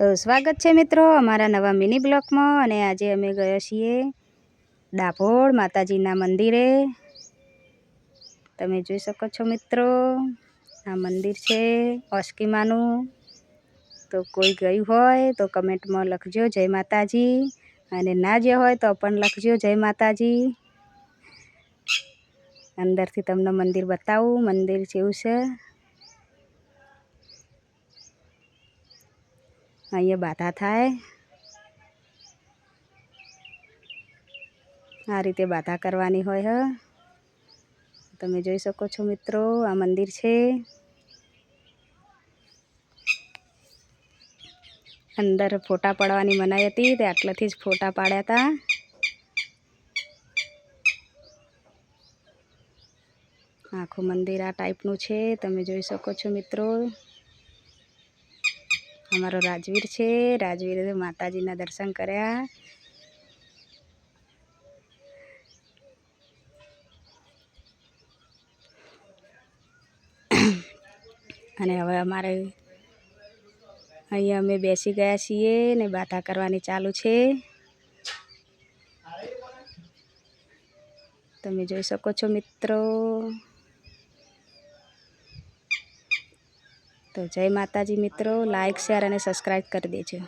તો સ્વાગત છે મિત્રો અમારા નવા મિની બ્લોકમાં। અને આજે અમે ગયા છીએ ડાભોળ માતાજીના મંદિરે। તમે જોઈ શકો છો મિત્રો, આ મંદિર છે ઓસ્કીમાનું। તો કોઈ ગયું હોય તો કમેન્ટમાં લખજો જય માતાજી, અને ના જે હોય તો પણ લખજો જય માતાજી। અંદરથી તમને મંદિર બતાવું, મંદિર જેવું છે। અહીંયા બાધા થાય, આ રીતે બાધા કરવાની હોય હ। તમે જોઈ શકો છો મિત્રો, આ મંદિર છે। અંદર ફોટા પાડવાની મનાઈ હતી, તે આટલેથી જ ફોટા પાડ્યા હતા। આખું મંદિર આ ટાઈપનું છે, તમે જોઈ શકો છો મિત્રો। અમારો રાજવીર છે, રાજવીરે માતાજીના દર્શન કર્યા। અને હવે અમારે અહીંયા અમે બેસી ગયા છીએ ને બાધા કરવાની ચાલુ છે। તમે જોઈ શકો છો મિત્રો। તો જય માતાજી મિત્રો, લાઈક શેર અને સબસ્ક્રાઈબ કરી દેજો।